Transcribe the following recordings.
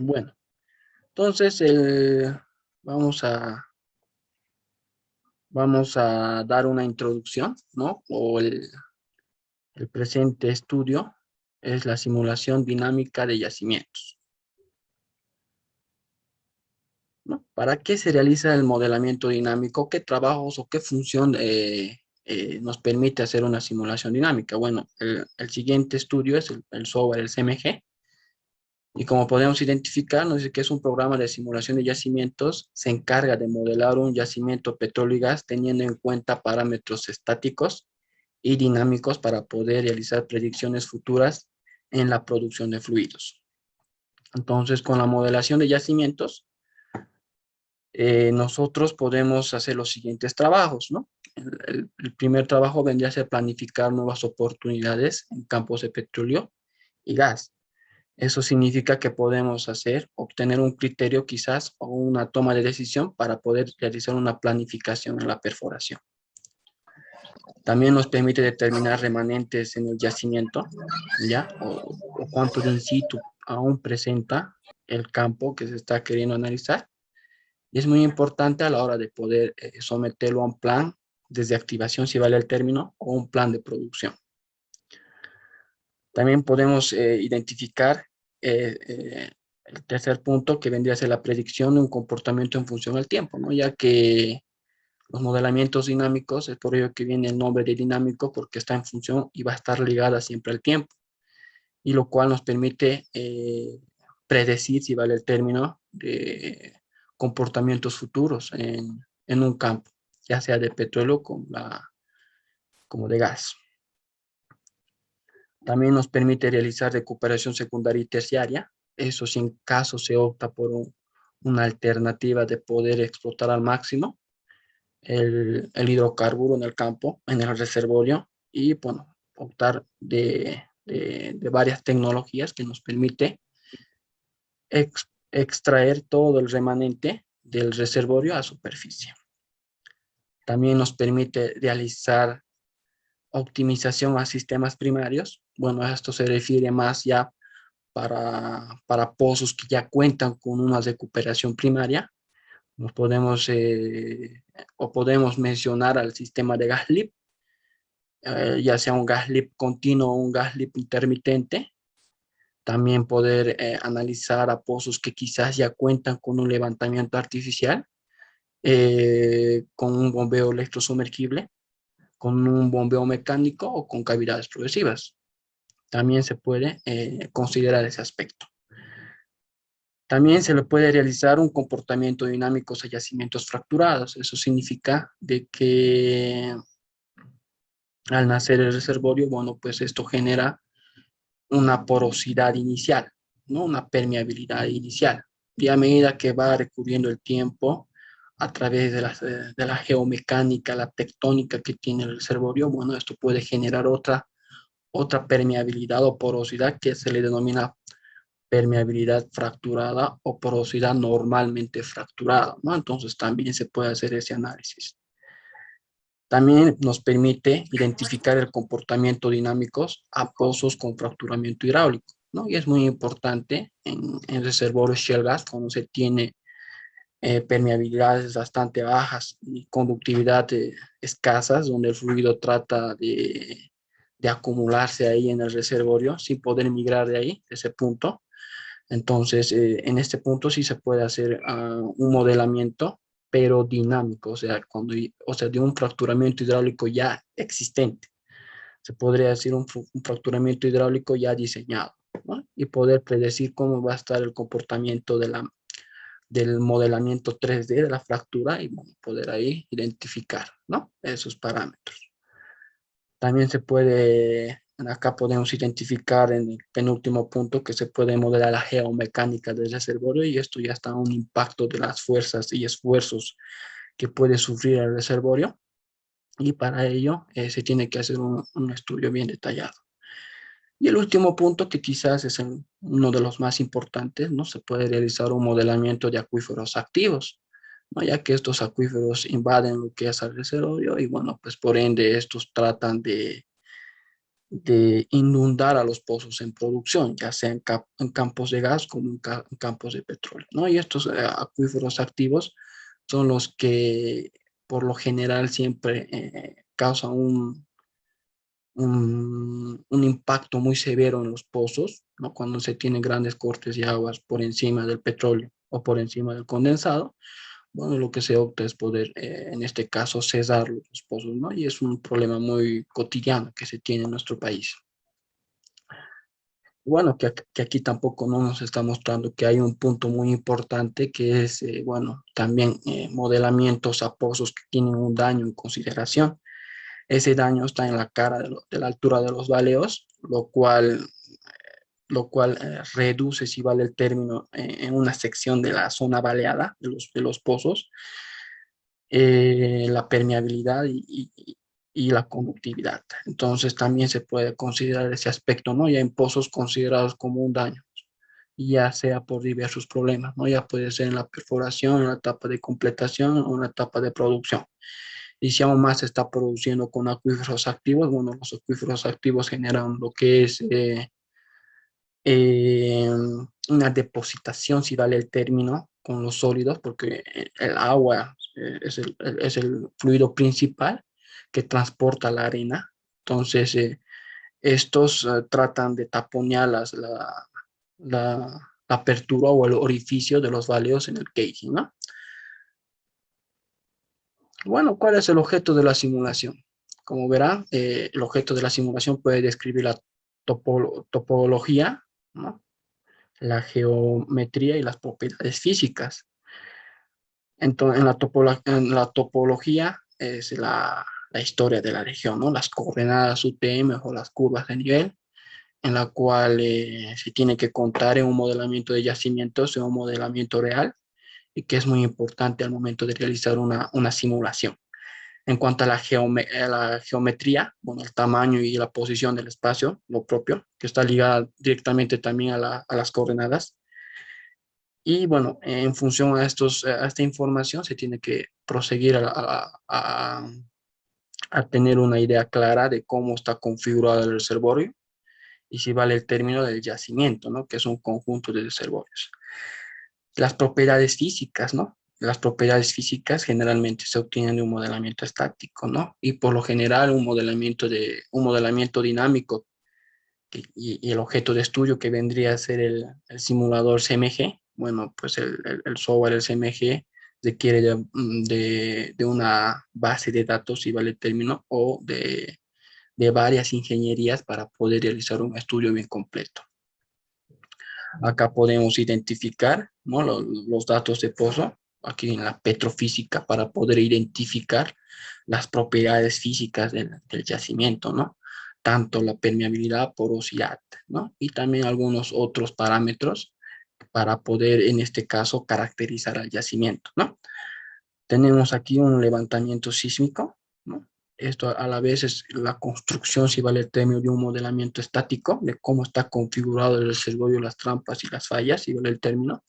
Bueno, entonces vamos a dar una introducción, ¿no? El presente estudio es la simulación dinámica de yacimientos, ¿no? ¿Para qué se realiza el modelamiento dinámico? ¿Qué trabajos o qué función nos permite hacer una simulación dinámica? Bueno, el siguiente estudio es el software, el CMG, y como podemos identificar, nos dice que es un programa de simulación de yacimientos, se encarga de modelar un yacimiento petróleo y gas teniendo en cuenta parámetros estáticos y dinámicos para poder realizar predicciones futuras en la producción de fluidos. Entonces, con la modelación de yacimientos, nosotros podemos hacer los siguientes trabajos, ¿no? El primer trabajo vendría a ser planificar nuevas oportunidades en campos de petróleo y gas. Eso significa que podemos obtener un criterio quizás o una toma de decisión para poder realizar una planificación en la perforación. También nos permite determinar remanentes en el yacimiento, ¿ya? O cuánto de in situ aún presenta el campo que se está queriendo analizar. Y es muy importante a la hora de poder someterlo a un plan desde activación, si vale el término, o un plan de producción. También podemos identificar el tercer punto, que vendría a ser la predicción de un comportamiento en función al tiempo, ¿no? Ya que los modelamientos dinámicos, es por ello que viene el nombre de dinámico, porque está en función y va a estar ligada siempre al tiempo, y lo cual nos permite predecir, si vale el término, de comportamientos futuros en un campo, ya sea de petróleo como de gas. También nos permite realizar recuperación secundaria y terciaria. Eso si en caso se opta por una alternativa de poder explotar al máximo el hidrocarburo en el campo, en el reservorio, y bueno, optar de varias tecnologías que nos permite extraer todo el remanente del reservorio a superficie. También nos permite realizar optimización a sistemas primarios. Bueno, esto se refiere más ya para pozos que ya cuentan con una recuperación primaria. Nos podemos mencionar al sistema de gas lift, ya sea un gas lift continuo o un gas lift intermitente. También poder analizar a pozos que quizás ya cuentan con un levantamiento artificial, con un bombeo electrosumergible, con un bombeo mecánico o con cavidades progresivas. También se puede considerar ese aspecto. También se le puede realizar un comportamiento dinámico a yacimientos fracturados. Eso significa de que al nacer el reservorio, bueno, pues esto genera una porosidad inicial, ¿no? Una permeabilidad inicial. Y a medida que va recurriendo el tiempo, a través de la geomecánica, la tectónica que tiene el reservorio, bueno, esto puede generar otra permeabilidad o porosidad que se le denomina permeabilidad fracturada o porosidad normalmente fracturada, ¿no? Entonces también se puede hacer ese análisis. También nos permite identificar el comportamiento dinámicos a pozos con fracturamiento hidráulico, ¿no? Y es muy importante en reservorios shale gas, cuando se tiene permeabilidades bastante bajas y conductividad escasas, donde el fluido trata de acumularse ahí en el reservorio sin poder migrar de ahí, de ese punto. Entonces, en este punto sí se puede hacer un modelamiento, pero dinámico, o sea, de un fracturamiento hidráulico ya existente. Se podría decir un fracturamiento hidráulico ya diseñado, ¿no? Y poder predecir cómo va a estar el comportamiento del modelamiento 3D de la fractura y bueno, poder ahí identificar, ¿no? Esos parámetros. También acá podemos identificar en el penúltimo punto que se puede modelar la geomecánica del reservorio, y esto ya está un impacto de las fuerzas y esfuerzos que puede sufrir el reservorio, y para ello se tiene que hacer un estudio bien detallado. Y el último punto, que quizás es uno de los más importantes, ¿no? Se puede realizar un modelamiento de acuíferos activos, ¿no? Ya que estos acuíferos invaden lo que es el reservorio y bueno, pues por ende estos tratan de inundar a los pozos en producción, ya sea en campos de gas como en campos de petróleo, ¿no? Y estos acuíferos activos son los que por lo general siempre causan un impacto muy severo en los pozos, ¿no? Cuando se tienen grandes cortes de aguas por encima del petróleo o por encima del condensado, bueno, lo que se opta es poder, en este caso, cesar los pozos, ¿no? Y es un problema muy cotidiano que se tiene en nuestro país. Bueno, que aquí tampoco no nos está mostrando que hay un punto muy importante que es, bueno, también modelamientos a pozos que tienen un daño en consideración. Ese daño está en la cara de la altura de los valeos, lo cual reduce, si vale el término, en una sección de la zona baleada de los pozos, la permeabilidad y la conductividad. Entonces también se puede considerar ese aspecto, ¿no? Ya en pozos considerados como un daño, ya sea por diversos problemas, ¿no? Ya puede ser en la perforación, en la etapa de completación o en la etapa de producción. Y si aún más se está produciendo con acuíferos activos, bueno, los acuíferos activos generan lo que es eh, una depositación, si vale el término, con los sólidos, porque el agua es el fluido principal que transporta la arena. Entonces, estos tratan de taponear la apertura o el orificio de los valeos en el casing, ¿no? Bueno, ¿cuál es el objeto de la simulación? Como verán, el objeto de la simulación puede describir la topología, ¿no? La geometría y las propiedades físicas. Entonces, en la topología es la historia de la región, ¿no? Las coordenadas UTM o las curvas de nivel, en la cual se tiene que contar en un modelamiento de yacimientos, en un modelamiento real, y que es muy importante al momento de realizar una simulación. En cuanto a la geometría, bueno, el tamaño y la posición del espacio, lo propio, que está ligada directamente también a las coordenadas. Y bueno, en función a esta información se tiene que proseguir a tener una idea clara de cómo está configurado el reservorio y si vale el término del yacimiento, ¿no? Que es un conjunto de reservorios. Las propiedades físicas, ¿no? Las propiedades físicas generalmente se obtienen de un modelamiento estático, ¿no? Y por lo general un modelamiento dinámico y el objeto de estudio que vendría a ser el simulador CMG. Bueno, pues el software, el CMG, requiere de una base de datos, si vale el término, o de varias ingenierías para poder realizar un estudio bien completo. Acá podemos identificar, ¿no? los datos de pozo, aquí en la petrofísica, para poder identificar las propiedades físicas del yacimiento, ¿no? Tanto la permeabilidad, porosidad, ¿no? Y también algunos otros parámetros para poder, en este caso, caracterizar al yacimiento, ¿no? Tenemos aquí un levantamiento sísmico, ¿no? Esto a la vez es la construcción, si vale el término, de un modelamiento estático, de cómo está configurado el reservorio, las trampas y las fallas, si vale el término,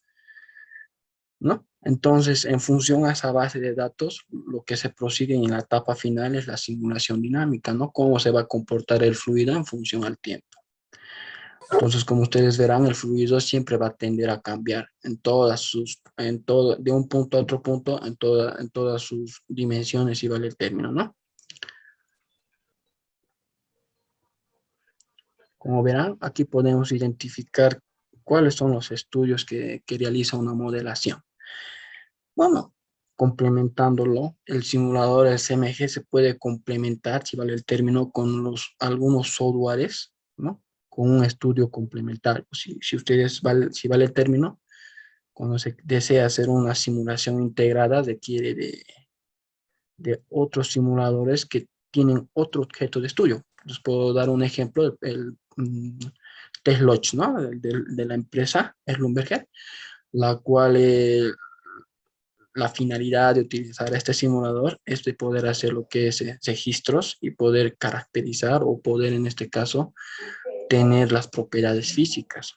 ¿no? Entonces, en función a esa base de datos, lo que se prosigue en la etapa final es la simulación dinámica, ¿no? Cómo se va a comportar el fluido en función al tiempo. Entonces, como ustedes verán, el fluido siempre va a tender a cambiar de un punto a otro punto, en todas sus dimensiones, si vale el término, ¿no? Como verán, aquí podemos identificar cuáles son los estudios que realiza una modelación. Bueno, complementándolo, el simulador SMG se puede complementar, si vale el término, con algunos softwares, ¿no? Con un estudio complementario. Si vale el término, cuando se desea hacer una simulación integrada, requiere de otros simuladores que tienen otro objeto de estudio. Les puedo dar un ejemplo, TestLodge, ¿no? De la empresa Schlumberger, la cual la finalidad de utilizar este simulador es de poder hacer lo que es registros y poder caracterizar o poder, en este caso, tener las propiedades físicas,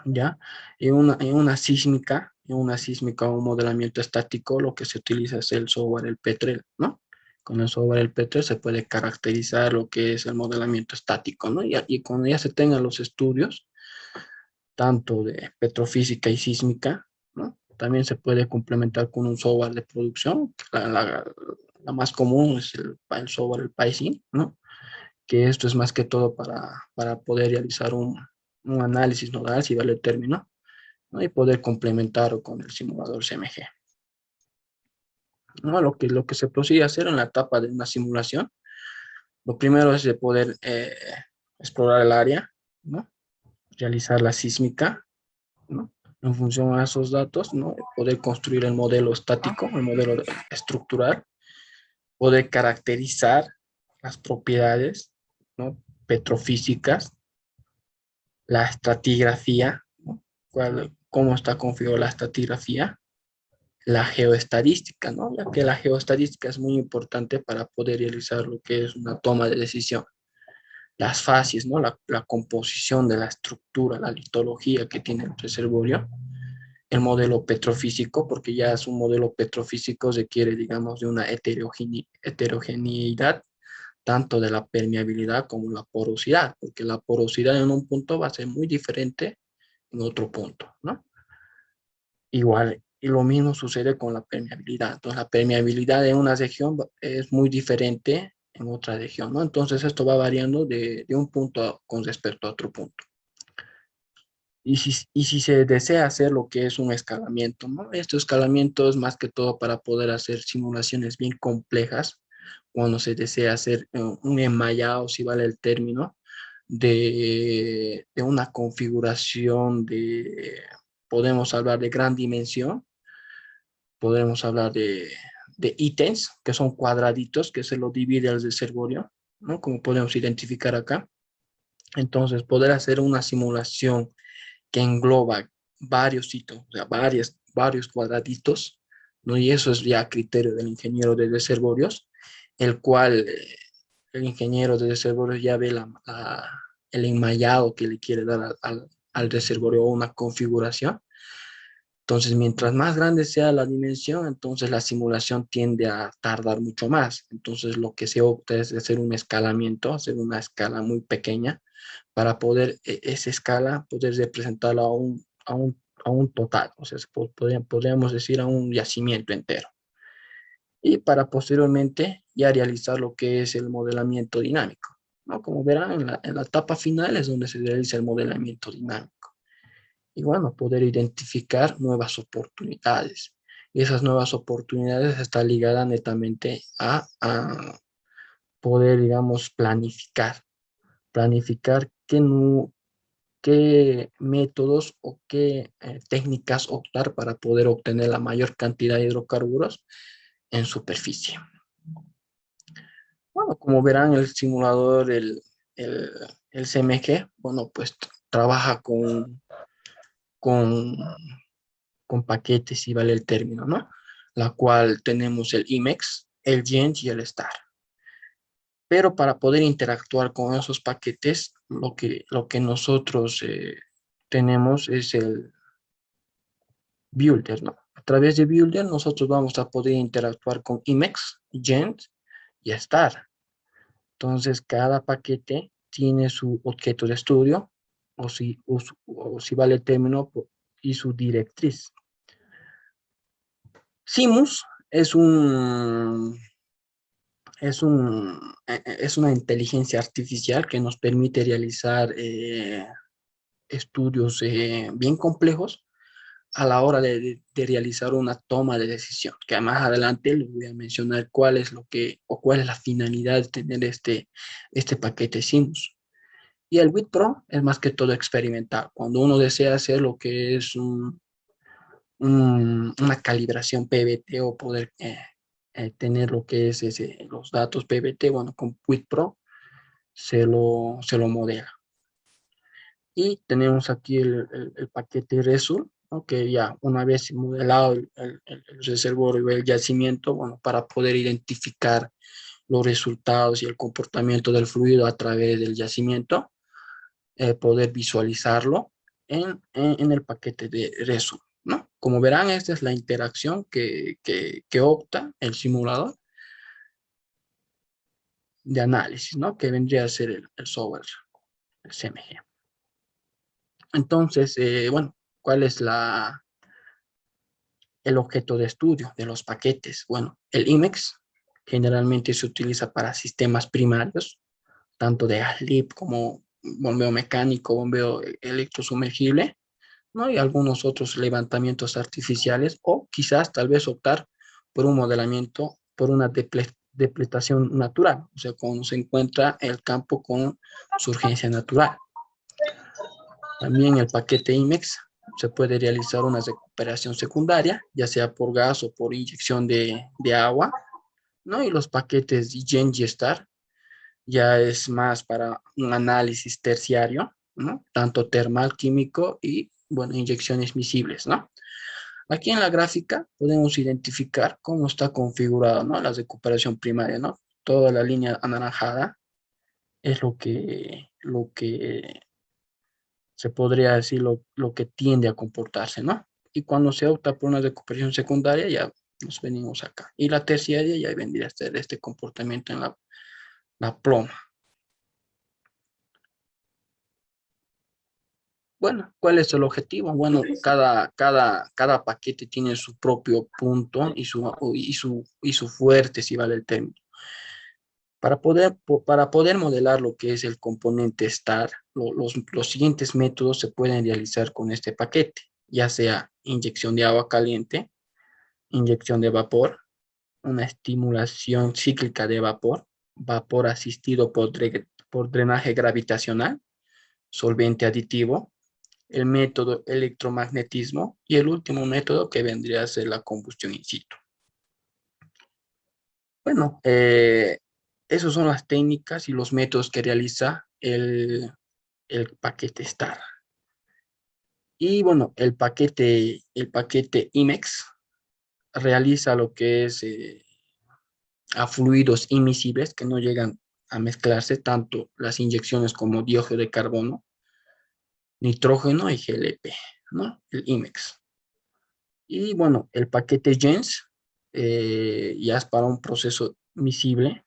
¿ya? En una sísmica o un modelamiento estático, lo que se utiliza es el software, el Petrel, ¿no? Con el software el P3 se puede caracterizar lo que es el modelamiento estático, ¿no? Y cuando ya se tengan los estudios, tanto de petrofísica y sísmica, ¿no? También se puede complementar con un software de producción. La más común es el software, el PySim, ¿no? Que esto es más que todo para poder realizar un análisis nodal, si vale el término, ¿no? Y poder complementarlo con el simulador CMG. ¿No? Lo que se procede a hacer en la etapa de una simulación, lo primero es de poder explorar el área, ¿no? Realizar la sísmica, ¿no? En función a esos datos, ¿no? Poder construir el modelo estático, el modelo estructural, poder caracterizar las propiedades, ¿no? Petrofísicas, la estratigrafía, ¿no? Cómo está configurada la estratigrafía, la geoestadística, ¿no? Ya que la geoestadística es muy importante para poder realizar lo que es una toma de decisión. Las fases, ¿no? La composición de la estructura, la litología que tiene el reservorio, el modelo petrofísico, porque ya es un modelo petrofísico, requiere, digamos, de una heterogeneidad, tanto de la permeabilidad como la porosidad, porque la porosidad en un punto va a ser muy diferente en otro punto, ¿no? Igual, y lo mismo sucede con la permeabilidad. Entonces, la permeabilidad en una región es muy diferente en otra región, ¿no? Entonces, esto va variando de un punto con respecto a otro punto. Y si se desea hacer lo que es un escalamiento, ¿no? Este escalamiento es más que todo para poder hacer simulaciones bien complejas, cuando se desea hacer un enmallado, si vale el término, de una configuración podemos hablar de gran dimensión, podemos hablar de ítems, que son cuadraditos, que se lo divide el reservorio, ¿no? Como podemos identificar acá. Entonces, poder hacer una simulación que engloba varios hitos, o sea, varios cuadraditos, ¿no? Y eso es ya a criterio del ingeniero de reservorios, el cual el ingeniero de reservorios ya ve el enmallado que le quiere dar al reservorio o una configuración. Entonces, mientras más grande sea la dimensión, entonces la simulación tiende a tardar mucho más. Entonces, lo que se opta es hacer un escalamiento, hacer una escala muy pequeña para poder esa escala, poder representarla a un total, o sea, podríamos decir a un yacimiento entero. Y para posteriormente ya realizar lo que es el modelamiento dinámico, ¿no? Como verán, en la etapa final es donde se realiza el modelamiento dinámico. Y bueno, poder identificar nuevas oportunidades. Y esas nuevas oportunidades están ligadas netamente a poder, digamos, planificar qué métodos o qué técnicas optar para poder obtener la mayor cantidad de hidrocarburos en superficie. Bueno, como verán, el simulador, el, el CMG, bueno, pues trabaja con, con paquetes, si vale el término, ¿no? La cual tenemos el IMEX, el GENT y el STAR. Pero para poder interactuar con esos paquetes, lo que nosotros tenemos es el Builder, ¿no? A través de Builder nosotros vamos a poder interactuar con IMEX, GENT y STAR. Entonces, cada paquete tiene su objeto de estudio, o si vale el término, y su directriz. Simus es una inteligencia artificial que nos permite realizar estudios bien complejos a la hora de realizar una toma de decisión, que más adelante les voy a mencionar cuál es cuál es la finalidad de tener este paquete Simus. Y el WITPRO es más que todo experimental. Cuando uno desea hacer lo que es una calibración PBT o poder tener lo que es los datos PBT, bueno, con WITPRO se lo modela. Y tenemos aquí el paquete Result, ¿no? Que ya una vez modelado el reservorio y el yacimiento, bueno, para poder identificar los resultados y el comportamiento del fluido a través del yacimiento, poder visualizarlo en el paquete de Result, ¿no? Como verán, esta es la interacción que opta el simulador de análisis, ¿no? Que vendría a ser el software, el CMG. Entonces, bueno, ¿cuál es el objeto de estudio de los paquetes? Bueno, el IMEX generalmente se utiliza para sistemas primarios, tanto de ASLIP como bombeo mecánico, bombeo electrosumergible, ¿no? Y algunos otros levantamientos artificiales, o quizás tal vez optar por un modelamiento, por una depletación natural, o sea, cuando se encuentra el campo con su urgencia natural. También el paquete IMEX se puede realizar una recuperación secundaria, ya sea por gas o por inyección de agua, ¿no? Y los paquetes Gen y Star ya es más para un análisis terciario, ¿no? Tanto termal, químico y, bueno, inyecciones miscibles, ¿no? Aquí en la gráfica podemos identificar cómo está configurado, ¿no? La recuperación primaria, ¿no? Toda la línea anaranjada es lo que se podría decir lo que tiende a comportarse, ¿no? Y cuando se opta por una recuperación secundaria, ya nos venimos acá. Y la terciaria ya vendría a ser este comportamiento en la ploma. Bueno, ¿cuál es el objetivo? Bueno, cada paquete tiene su propio punto y su fuerte, si vale el término. Para poder modelar lo que es el componente STAR, los siguientes métodos se pueden realizar con este paquete, ya sea inyección de agua caliente, inyección de vapor, una estimulación cíclica de vapor, vapor asistido por drenaje gravitacional, solvente aditivo, el método electromagnetismo y el último método que vendría a ser la combustión in situ. Bueno, esas son las técnicas y los métodos que realiza el paquete STAR. Y bueno, el paquete IMEX realiza lo que es a fluidos imisibles que no llegan a mezclarse, tanto las inyecciones como dióxido de carbono, nitrógeno y GLP, ¿no? El IMEX. Y bueno, el paquete GENS ya es para un proceso miscible,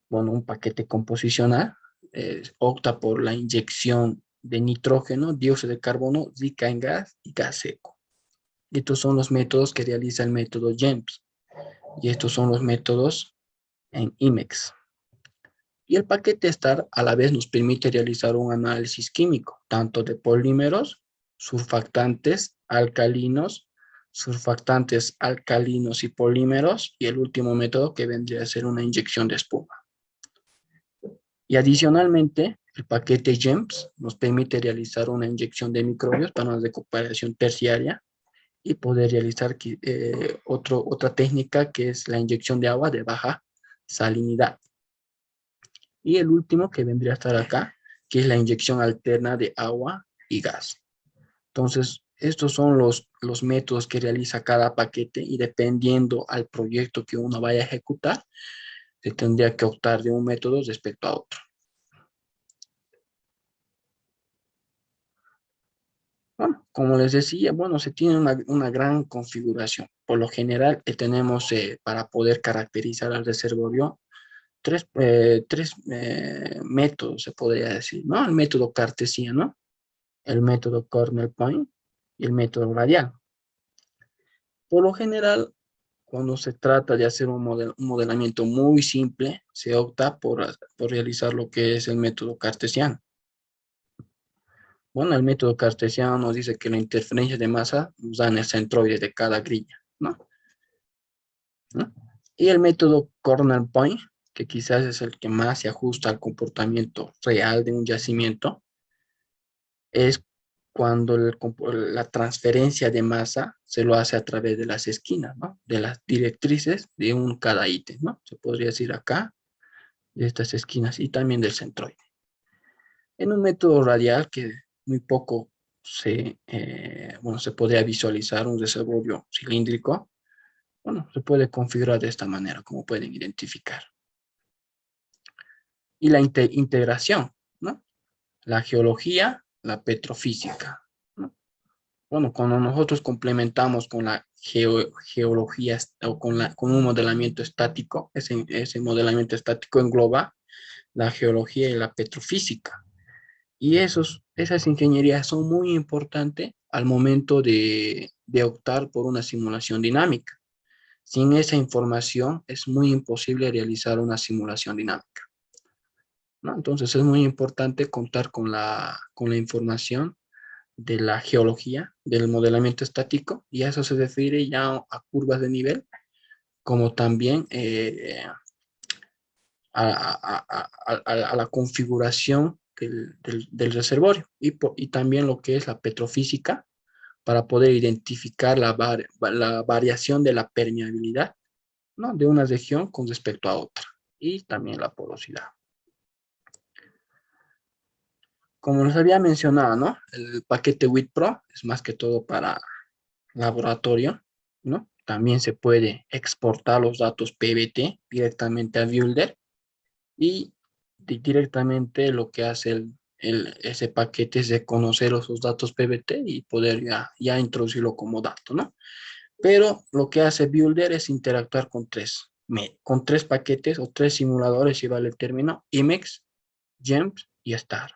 bueno, un paquete composicional, opta por la inyección de nitrógeno, dióxido de carbono, Zika en gas y gas seco. Estos son los métodos que realiza el método GEMS y estos son los métodos en IMEX. Y el paquete STAR a la vez nos permite realizar un análisis químico, tanto de polímeros, surfactantes alcalinos y polímeros, y el último método que vendría a ser una inyección de espuma. Y adicionalmente, el paquete GEMS nos permite realizar una inyección de microbios para una recuperación terciaria y poder realizar otra técnica que es la inyección de agua de baja salinidad. Y el último que vendría a estar acá, que es la inyección alterna de agua y gas. Entonces, estos son los métodos que realiza cada paquete y dependiendo al proyecto que uno vaya a ejecutar, se tendría que optar de un método respecto a otro. Bueno, como les decía, bueno, se tiene una gran configuración. Por lo general, tenemos para poder caracterizar al reservorio tres métodos, se podría decir, ¿no? El método cartesiano, el método Cornell Point y el método radial. Por lo general, cuando se trata de hacer un modelamiento muy simple, se opta por realizar lo que es el método cartesiano. Bueno, el método cartesiano nos dice que la interferencia de masa nos da en el centroide de cada grilla, ¿no? ¿No? Y el método Cornell Point, que quizás es el que más se ajusta al comportamiento real de un yacimiento, es cuando la transferencia de masa se lo hace a través de las esquinas, ¿no? De las directrices de cada ítem, ¿no? Se podría decir acá, de estas esquinas y también del centroide. En un método radial que muy poco se podría visualizar un reservorio cilíndrico, bueno, se puede configurar de esta manera, como pueden identificar. Y la integración, ¿no? La geología, la petrofísica, ¿no? bueno, cuando nosotros complementamos con la geología o con un modelamiento estático, ese modelamiento estático engloba la geología y la petrofísica. Y esas ingenierías son muy importantes al momento de optar por una simulación dinámica. Sin esa información es muy imposible realizar una simulación dinámica, ¿no? Entonces es muy importante contar con la información de la geología, del modelamiento estático, y a eso se refiere ya a curvas de nivel, como también a la configuración del reservorio y también lo que es la petrofísica para poder identificar la variación de la permeabilidad, ¿no? De una región con respecto a otra y también la porosidad. Como les había mencionado, ¿no? El paquete WIT-Pro es más que todo para laboratorio, ¿no? También se puede exportar los datos PBT directamente a Builder y directamente lo que hace ese paquete es de conocer esos datos PBT y poder ya introducirlo como dato, ¿no? Pero lo que hace Builder es interactuar con tres paquetes o tres simuladores, si vale el término, IMEX, GEMS y STAR.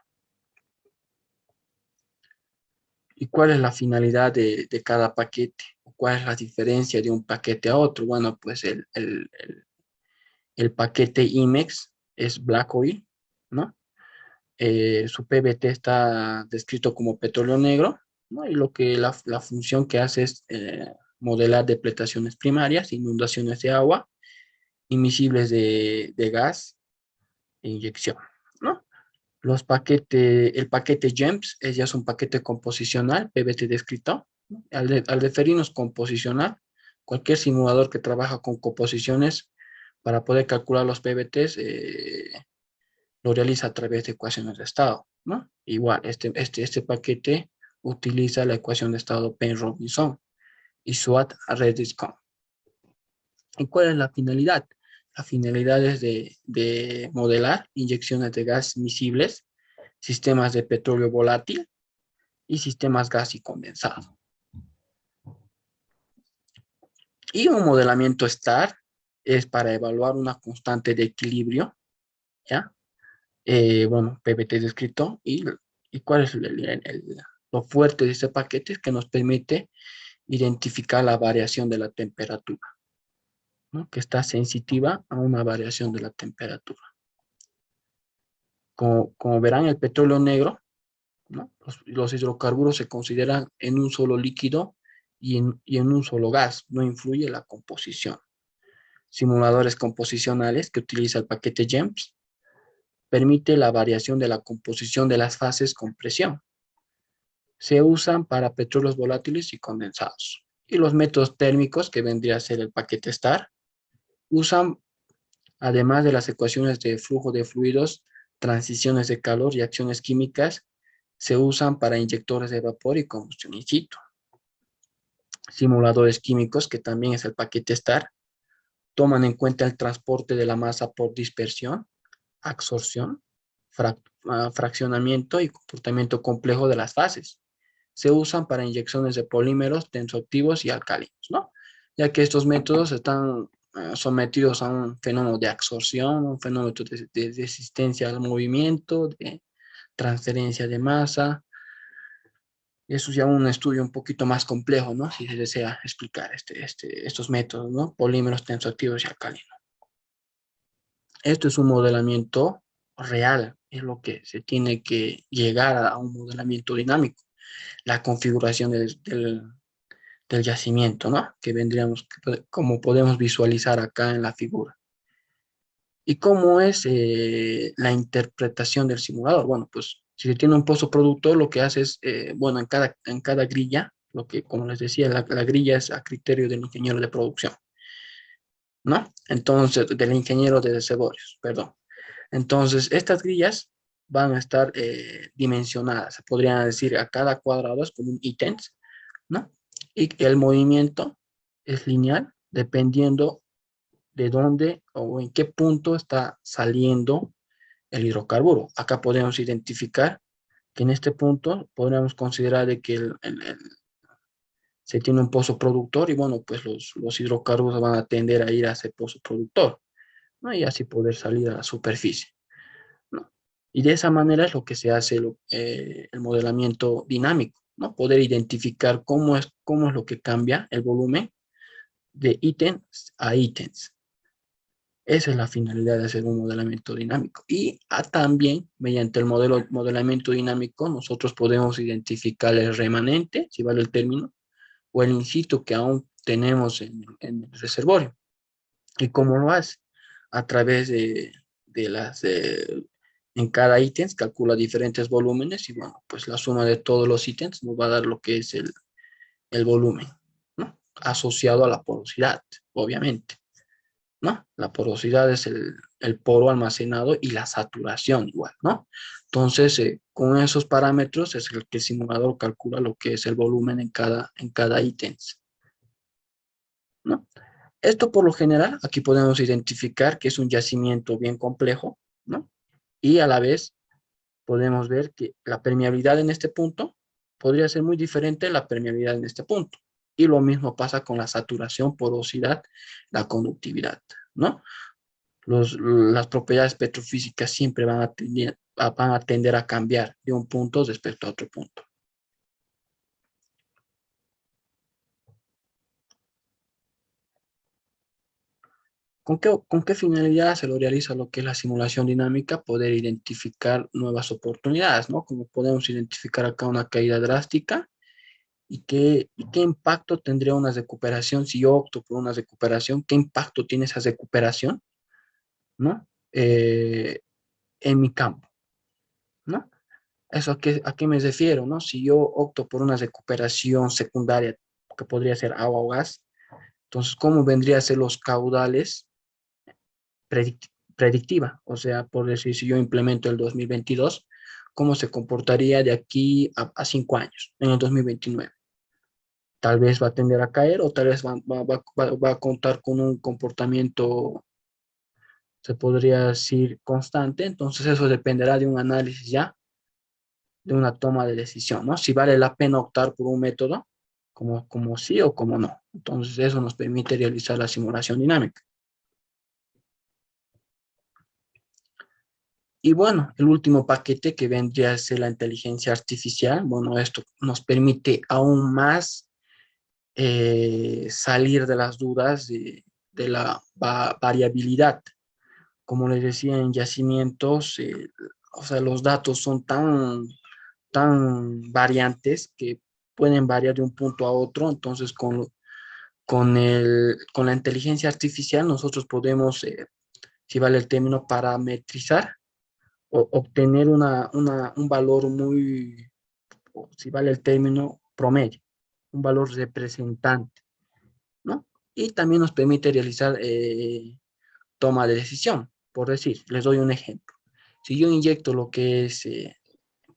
¿Y cuál es la finalidad de cada paquete? ¿Cuál es la diferencia de un paquete a otro? Bueno, pues el paquete IMEX es Black Oil, ¿no? Su PBT está descrito como petróleo negro, ¿no? Y la función que hace es modelar depletaciones primarias, inundaciones de agua, imisibles de gas e inyección, ¿no? El paquete GEMS ya es un paquete composicional, PBT descrito, ¿no? Al referirnos composicional, cualquier simulador que trabaja con composiciones para poder calcular los PBTs lo realiza a través de ecuaciones de estado, ¿no? Igual, este paquete utiliza la ecuación de estado Penrose-Robinson y SWOT-Rediscon. ¿Y cuál es la finalidad? La finalidad es de modelar inyecciones de gas miscibles, sistemas de petróleo volátil y sistemas gas y condensado. Y un modelamiento STAR es para evaluar una constante de equilibrio, ¿ya? Bueno, PBT descrito y cuál es lo fuerte de este paquete es que nos permite identificar la variación de la temperatura, ¿no? Que está sensitiva a una variación de la temperatura. Como verán, el petróleo negro, ¿no? Los hidrocarburos se consideran en un solo líquido y en un solo gas, no influye la composición. Simuladores composicionales que utiliza el paquete GEMS permite la variación de la composición de las fases con presión. Se usan para petróleos volátiles y condensados. Y los métodos térmicos, que vendría a ser el paquete STAR, usan, además de las ecuaciones de flujo de fluidos, transiciones de calor y acciones químicas, se usan para inyectores de vapor y combustión in situ. Simuladores químicos, que también es el paquete STAR, toman en cuenta el transporte de la masa por dispersión, absorción, fraccionamiento y comportamiento complejo de las fases. Se usan para inyecciones de polímeros tensoactivos y alcalinos, ¿no? Ya que estos métodos están sometidos a un fenómeno de absorción, un fenómeno de resistencia al movimiento, de transferencia de masa. Eso es ya un estudio un poquito más complejo, ¿no? Si se desea explicar estos métodos, ¿no? Polímeros tensoactivos y alcalinos. Esto es un modelamiento real, es lo que se tiene que llegar a un modelamiento dinámico. La configuración del yacimiento, ¿no? Que vendríamos, como podemos visualizar acá en la figura. ¿Y cómo es la interpretación del simulador? Bueno, pues si se tiene un pozo productor, lo que hace es, bueno, en cada grilla, lo que, como les decía, la grilla es a criterio del ingeniero de producción, ¿no? Entonces, del ingeniero de reservorios, perdón. Entonces, estas grillas van a estar dimensionadas, se podrían decir a cada cuadrado es como un ítem, ¿no? Y el movimiento es lineal dependiendo de dónde o en qué punto está saliendo el hidrocarburo. Acá podemos identificar que en este punto podríamos considerar de que se tiene un pozo productor y bueno, pues los hidrocarburos van a tender a ir a ese pozo productor, ¿no? Y así poder salir a la superficie, ¿no? Y de esa manera es lo que se hace el modelamiento dinámico, ¿no? Poder identificar cómo es lo que cambia el volumen de ítems a ítems. Esa es la finalidad de hacer un modelamiento dinámico. Y también, mediante el modelamiento dinámico, nosotros podemos identificar el remanente, si vale el término, o el in situ que aún tenemos en el reservorio. ¿Y cómo lo hace? A través de en cada ítem calcula diferentes volúmenes y bueno, pues la suma de todos los ítems nos va a dar lo que es el volumen, ¿no? Asociado a la porosidad, obviamente, ¿no? La porosidad es el poro almacenado y la saturación igual, ¿no? Entonces, con esos parámetros es el que el simulador calcula lo que es el volumen en cada ítem, ¿no? Esto por lo general, aquí podemos identificar que es un yacimiento bien complejo, ¿no? Y a la vez podemos ver que la permeabilidad en este punto podría ser muy diferente a la permeabilidad en este punto. Y lo mismo pasa con la saturación, porosidad, la conductividad, ¿no? Las propiedades petrofísicas siempre van a tender a cambiar de un punto respecto a otro punto. ¿Con qué finalidad se lo realiza lo que es la simulación dinámica? Poder identificar nuevas oportunidades, ¿no? Como podemos identificar acá una caída drástica y qué impacto tendría una recuperación si yo opto por una recuperación, qué impacto tiene esa recuperación, ¿no? En mi campo, ¿no? ¿Eso a qué me refiero, no? Si yo opto por una recuperación secundaria, que podría ser agua o gas, entonces, ¿cómo vendría a ser los caudales predictiva? O sea, por decir, si yo implemento el 2022, ¿cómo se comportaría de aquí a 5 años, en el 2029? Tal vez va a tender a caer o tal vez va a contar con un comportamiento, se podría decir, constante. Entonces, eso dependerá de un análisis ya, de una toma de decisión, ¿no? Si vale la pena optar por un método, como sí o como no. Entonces, eso nos permite realizar la simulación dinámica. Y bueno, el último paquete que vendría a ser la inteligencia artificial, bueno, esto nos permite aún más salir de las dudas de la variabilidad. Como les decía, en yacimientos, o sea, los datos son tan variantes que pueden variar de un punto a otro. Entonces, con la inteligencia artificial nosotros podemos, si vale el término, parametrizar o obtener un valor muy, o si vale el término, promedio, un valor representante, ¿no? Y también nos permite realizar toma de decisión. Por decir, les doy un ejemplo. Si yo inyecto lo que es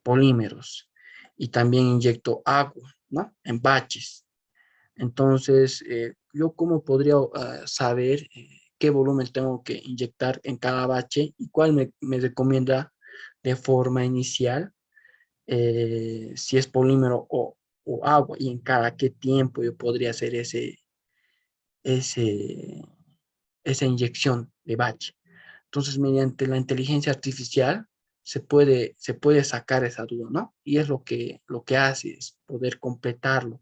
polímeros y también inyecto agua, ¿no? En baches, entonces, ¿yo cómo podría saber qué volumen tengo que inyectar en cada bache y cuál me recomienda de forma inicial, si es polímero o agua y en cada qué tiempo yo podría hacer ese, esa inyección de batch? Entonces, mediante la inteligencia artificial se puede sacar esa duda, ¿no? Y es lo que hace, es poder completarlo,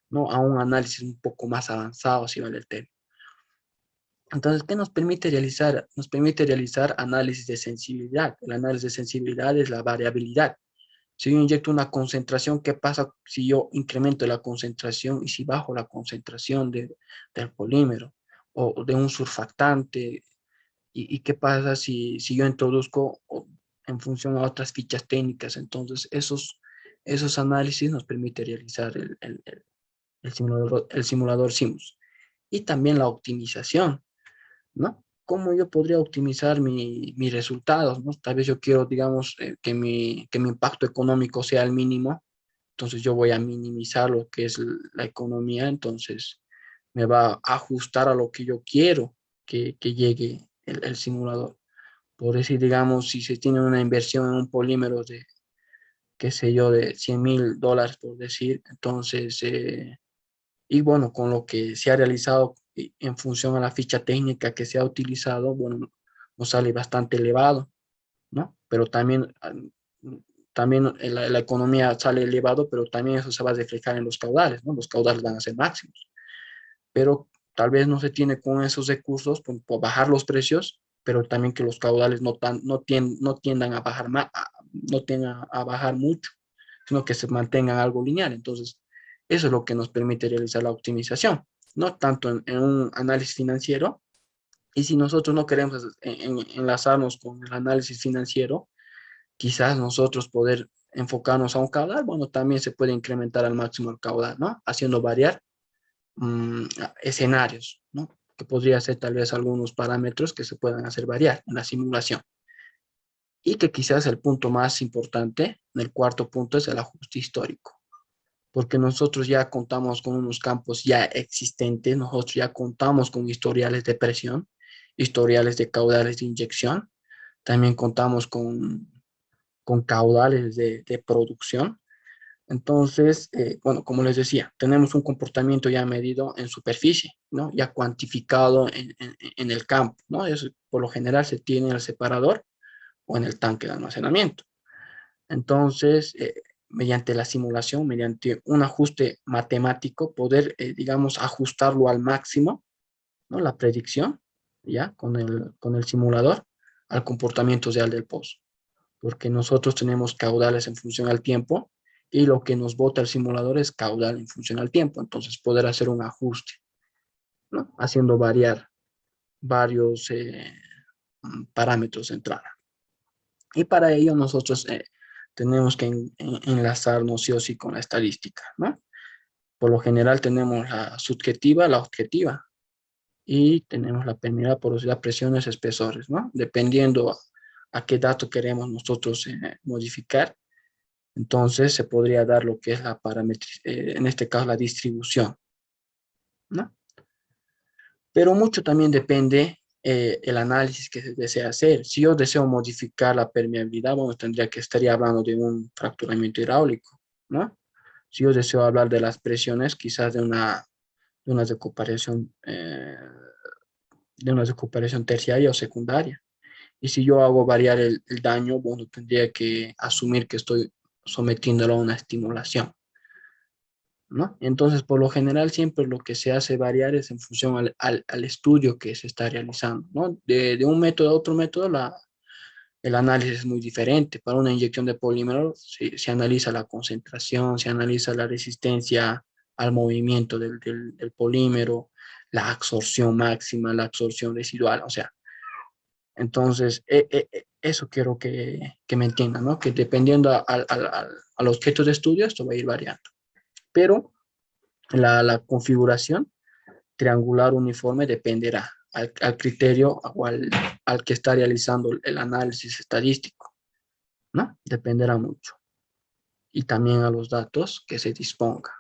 ¿no? A un análisis un poco más avanzado, si vale el término. Entonces, ¿qué nos permite realizar? Nos permite realizar análisis de sensibilidad. El análisis de sensibilidad es la variabilidad. Si yo inyecto una concentración, ¿qué pasa si yo incremento la concentración y si bajo la concentración del polímero o de un surfactante? ¿Y qué pasa si yo introduzco en función a otras fichas técnicas? Entonces, esos análisis nos permite realizar el simulador SIMUS. Y también la optimización, ¿no? ¿Cómo yo podría optimizar mis resultados, ¿no? Tal vez yo quiero, digamos, que mi impacto económico sea el mínimo, entonces yo voy a minimizar lo que es la economía, entonces me va a ajustar a lo que yo quiero que llegue el simulador. Por decir, digamos, si se tiene una inversión en un polímero de, qué sé yo, de $100,000, por decir, entonces Y bueno, con lo que se ha realizado en función a la ficha técnica que se ha utilizado, bueno, nos sale bastante elevado, ¿no? Pero también, también la economía sale elevado, pero también eso se va a reflejar en los caudales, ¿no? Los caudales van a ser máximos, pero tal vez no se tiene con esos recursos por bajar los precios, pero también que los caudales no tiendan a bajar más, no tiendan a bajar mucho, sino que se mantengan algo lineal. Entonces, eso es lo que nos permite realizar la optimización, no tanto en un análisis financiero. Y si nosotros no queremos enlazarnos con el análisis financiero, quizás nosotros poder enfocarnos a un caudal, bueno, también se puede incrementar al máximo el caudal, ¿no? Haciendo variar mm, escenarios, ¿no? Que podría ser tal vez algunos parámetros que se puedan hacer variar en la simulación. Y que quizás el punto más importante, el cuarto punto, es el ajuste histórico, porque nosotros ya contamos con unos campos ya existentes, nosotros ya contamos con historiales de presión, historiales de caudales de inyección, también contamos con caudales de producción. Entonces, bueno, como les decía, tenemos un comportamiento ya medido en superficie, ¿no? Ya cuantificado en el campo, ¿no? Eso, por lo general se tiene en el separador o en el tanque de almacenamiento. Entonces, mediante la simulación, mediante un ajuste matemático, poder, digamos, ajustarlo al máximo, ¿no? La predicción, ¿ya? Con el simulador al comportamiento real del pozo, porque nosotros tenemos caudales en función al tiempo y lo que nos bota el simulador es caudal en función al tiempo. Entonces, poder hacer un ajuste, ¿no? Haciendo variar varios parámetros de entrada. Y para ello nosotros tenemos que enlazarnos sí o sí con la estadística, ¿no? Por lo general tenemos la subjetiva, la objetiva y tenemos la permeabilidad, porosidad, presiones, espesores, ¿no? Dependiendo a qué dato queremos nosotros modificar, entonces se podría dar lo que es la parametría, en este caso la distribución, ¿no? Pero mucho también depende el análisis que se desea hacer. Si yo deseo modificar la permeabilidad, bueno, estaría hablando de un fracturamiento hidráulico, ¿no? Si yo deseo hablar de las presiones, quizás de una recuperación terciaria o secundaria. Y si yo hago variar el daño, bueno, tendría que asumir que estoy sometiéndolo a una estimulación, ¿no? Entonces, por lo general, siempre lo que se hace variar es en función al estudio que se está realizando, ¿no? De un método a otro método, el análisis es muy diferente. Para una inyección de polímero se analiza la concentración, se analiza la resistencia al movimiento del polímero, la absorción máxima, la absorción residual, o sea, entonces, eso quiero que me entiendan, ¿no? Que dependiendo al objeto de estudio, esto va a ir variando. Pero la configuración triangular uniforme dependerá al criterio o al que está realizando el análisis estadístico, ¿no? Dependerá mucho. Y también a los datos que se disponga.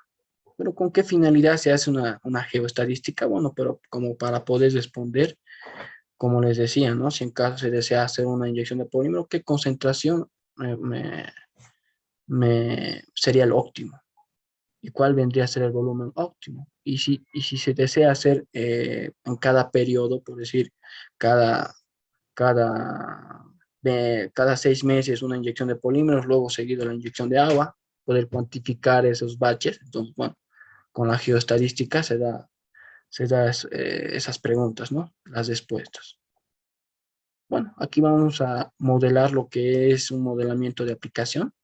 Pero ¿con qué finalidad se hace una geoestadística? Bueno, pero como para poder responder, como les decía, ¿no? Si en caso se desea hacer una inyección de polímero, ¿qué concentración sería el óptimo? ¿Y cuál vendría a ser el volumen óptimo? Y si se desea hacer en cada periodo, por decir, cada, cada, cada 6 meses una inyección de polímeros, luego seguido la inyección de agua, poder cuantificar esos baches. Entonces, bueno, con la geoestadística se da esas preguntas, ¿no? Las respuestas. Bueno, aquí vamos a modelar lo que es un modelamiento de aplicación.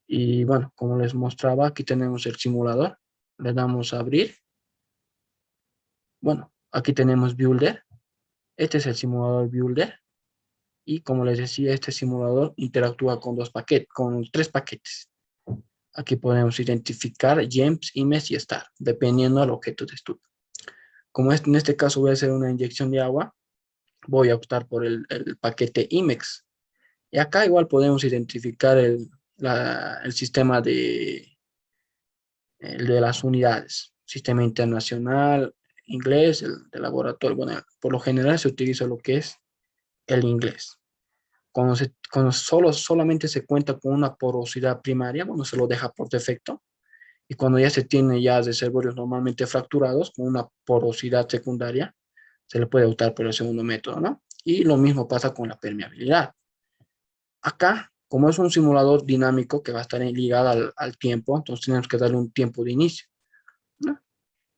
Y bueno, como les mostraba, aquí tenemos el simulador. Le damos a abrir. Bueno, aquí tenemos Builder. Este es el simulador Builder. Y como les decía, este simulador interactúa con con 3 paquetes. Aquí podemos identificar GEMS, IMES y STAR, dependiendo del objeto de estudio. Como en este caso voy a hacer una inyección de agua, voy a optar por el paquete IMEX. Y acá igual podemos identificar el sistema el de las unidades, sistema internacional, inglés, el de laboratorio. Bueno, por lo general se utiliza lo que es el inglés. Cuando solamente se cuenta con una porosidad primaria, bueno, se lo deja por defecto. Y cuando ya se tiene ya reservorios normalmente fracturados con una porosidad secundaria, se le puede optar por el segundo método, ¿no? Y lo mismo pasa con la permeabilidad. Acá, como es un simulador dinámico que va a estar ligado al tiempo, entonces tenemos que darle un tiempo de inicio, ¿no?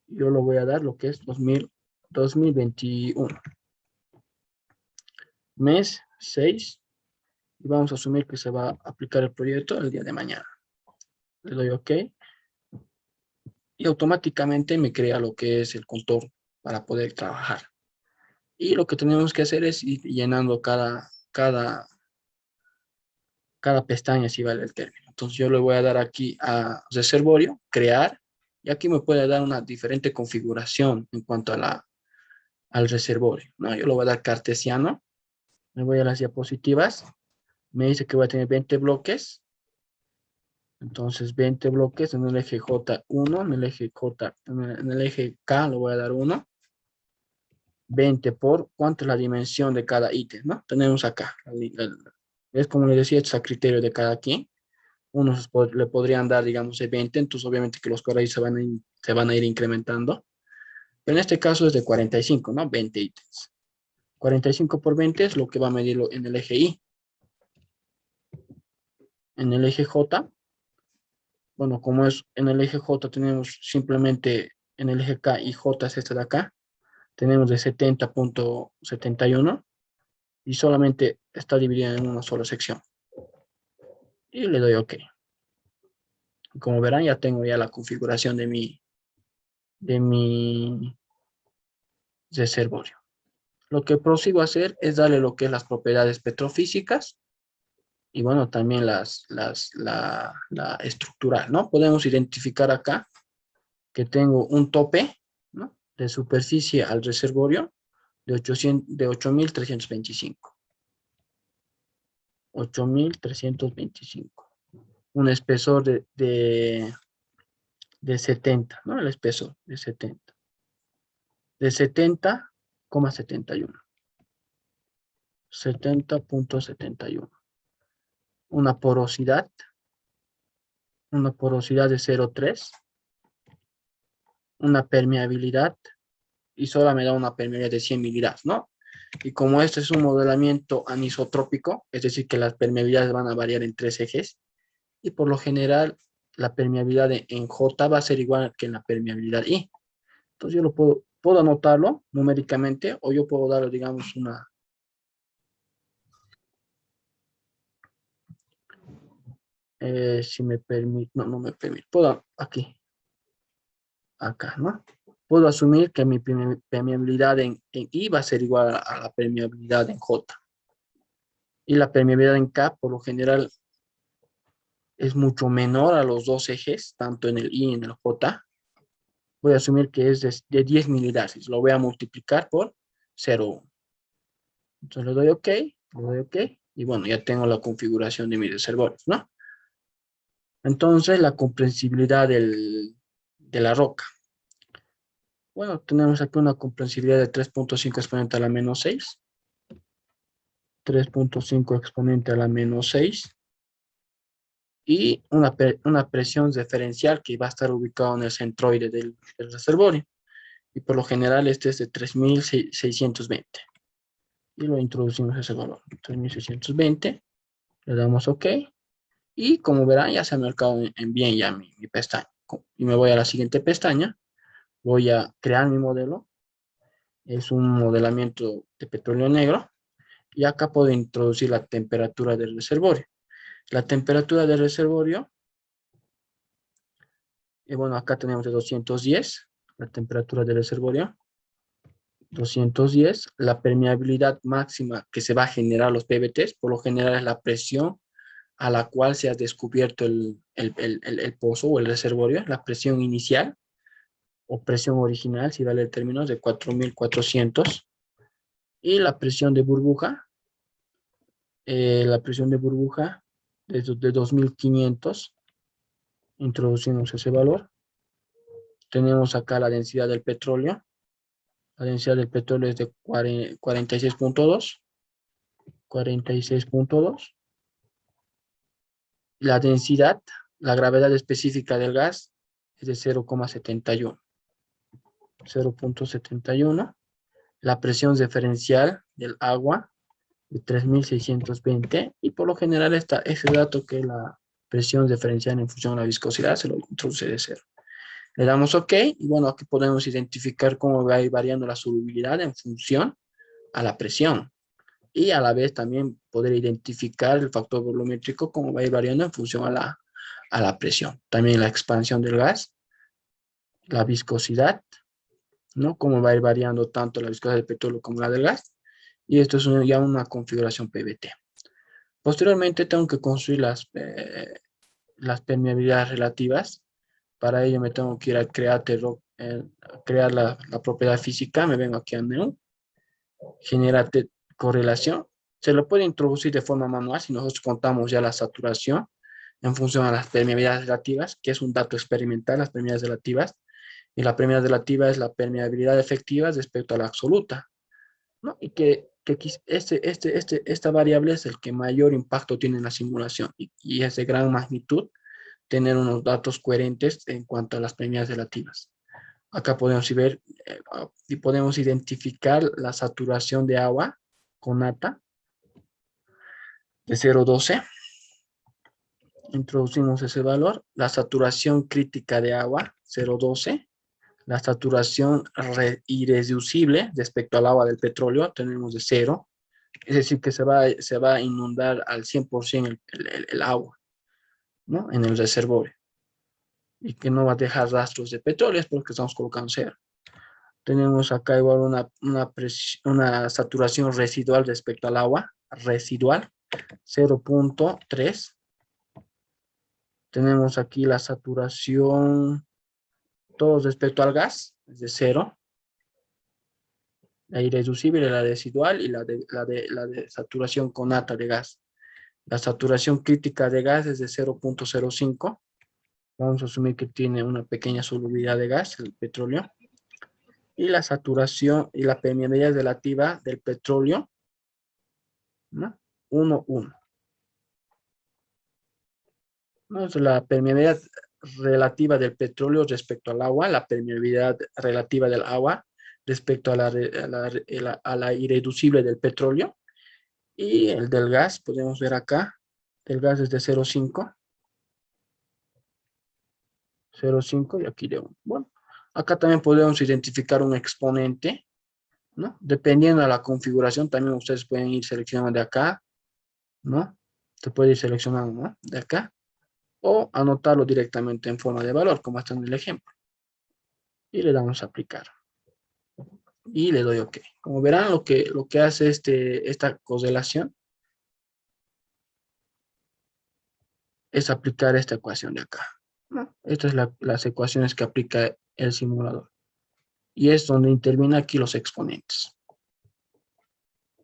Yo lo voy a dar lo que es 2021. Mes 6. Y vamos a asumir que se va a aplicar el proyecto el día de mañana. Le doy OK. Y automáticamente me crea lo que es el contorno para poder trabajar. Y lo que tenemos que hacer es ir llenando cada pestaña, si vale el término. Entonces yo le voy a dar aquí a reservorio, crear, y aquí me puede dar una diferente configuración en cuanto al reservorio, ¿no? Yo le voy a dar cartesiano, me voy a las diapositivas, me dice que voy a tener 20 bloques, entonces 20 bloques en el eje J1, en el eje K lo voy a dar 1, 20 por cuánto es la dimensión de cada ítem, ¿no? Tenemos acá, es como les decía, esto es a criterio de cada quien. Unos le podrían dar, digamos, de 20, entonces obviamente que los correos se van a ir incrementando. Pero en este caso es de 45, ¿no? 20 ítems. 45 por 20 es lo que va a medirlo en el eje Y. En el eje J, bueno, como es en el eje J tenemos simplemente en el eje K y J es este de acá, tenemos de 70.71 y solamente está dividida en una sola sección. Y le doy OK. Como verán, ya tengo ya la configuración de mi reservorio. Lo que prosigo a hacer es darle lo que es las propiedades petrofísicas y bueno, también la estructural, ¿no? Podemos identificar acá que tengo un tope, ¿no?, de superficie al reservorio de 8.325. 8.325. Un espesor de 70, ¿no? El espesor de 70. De 70,71. 70.71. Una porosidad de 0,3. Una permeabilidad, y solo me da una permeabilidad de 100 milidas, ¿no? Y como este es un modelamiento anisotrópico, es decir, que las permeabilidades van a variar en 3 ejes, y por lo general la permeabilidad en J va a ser igual que en la permeabilidad I. Entonces yo lo puedo anotarlo numéricamente, o yo puedo darle, digamos, si me permite, no me permite, puedo aquí, acá, ¿no? Puedo asumir que mi permeabilidad en I va a ser igual a la permeabilidad en J. Y la permeabilidad en K, por lo general, es mucho menor a los dos ejes, tanto en el I y en el J. Voy a asumir que es de 10 milidarcies. Lo voy a multiplicar por 0,1. Entonces le doy OK, y bueno, ya tengo la configuración de mis reservorios, ¿no? Entonces, la comprensibilidad de la roca. Bueno, tenemos aquí una comprensibilidad de 3.5 exponente a la menos 6. 3.5 exponente a la menos 6. Y una presión referencial que va a estar ubicado en el centroide del reservorio. Y por lo general este es de 3.620. Y lo introducimos ese valor, 3.620. Le damos OK. Y como verán, ya se ha marcado en bien ya mi pestaña. Y me voy a la siguiente pestaña. Voy a crear mi modelo. Es un modelamiento de petróleo negro. Y acá puedo introducir la temperatura del reservorio. La temperatura del reservorio, y bueno, acá tenemos de 210, la temperatura del reservorio. 210, la permeabilidad máxima que se va a generar los PVTs, por lo general es la presión a la cual se ha descubierto el pozo o el reservorio, la presión inicial o presión original, si vale el término, es de 4.400. Y la presión de burbuja de 2.500, introducimos ese valor. Tenemos acá la densidad del petróleo. La densidad del petróleo es de 46.2. 46.2. La densidad, la gravedad específica del gas es de 0,71. 0,71. La presión diferencial del agua de 3620, y por lo general ese dato que es la presión diferencial en función de la viscosidad se lo introduce de 0. Le damos OK y bueno, aquí podemos identificar cómo va a ir variando la solubilidad en función a la presión, y a la vez también poder identificar el factor volumétrico cómo va a ir variando en función a la presión. También la expansión del gas, la viscosidad, ¿no? Cómo va a ir variando tanto la viscosidad del petróleo como la del gas. Y esto es ya una configuración PVT. Posteriormente tengo que construir las permeabilidades relativas. Para ello me tengo que ir a crear la propiedad física. Me vengo aquí a New, genera correlación. Se lo puede introducir de forma manual si nosotros contamos ya la saturación en función a las permeabilidades relativas, que es un dato experimental, las permeabilidades relativas. Y la permeabilidad relativa es la permeabilidad efectiva respecto a la absoluta, ¿no? Y que esta variable es el que mayor impacto tiene en la simulación, y es de gran magnitud tener unos datos coherentes en cuanto a las permeabilidades relativas. Acá podemos ver y podemos identificar la saturación de agua con nata de 0,12. Introducimos ese valor. La saturación crítica de agua, 0,12. La saturación irreducible respecto al agua del petróleo tenemos de 0. Es decir, que se va a inundar al 100% el agua, ¿no? En el reservorio. Y que no va a dejar rastros de petróleo, es porque estamos colocando 0. Tenemos acá igual una saturación residual respecto al agua, residual, 0,3. Tenemos aquí la saturación, todo respecto al gas, es de 0. La irreducible, la residual y la de saturación con nata de gas. La saturación crítica de gas es de 0,05. Vamos a asumir que tiene una pequeña solubilidad de gas, el petróleo. Y la saturación y la permeabilidad relativa del petróleo, ¿no? 1,1. ¿No? La permeabilidad relativa del petróleo respecto al agua, la permeabilidad relativa del agua respecto a la irreducible del petróleo. Y el del gas, podemos ver acá, el gas es de 0,5. 0,5 y aquí de 1. Bueno, acá también podemos identificar un exponente, ¿no? Dependiendo de la configuración, también ustedes pueden ir seleccionando de acá, ¿no? Se puede ir seleccionando, ¿no? De acá, o anotarlo directamente en forma de valor, como está en el ejemplo. Y le damos a aplicar. Y le doy OK. Como verán, lo que hace esta correlación es aplicar esta ecuación de acá, ¿no? Estas son las ecuaciones que aplica el simulador. Y es donde intervienen aquí los exponentes,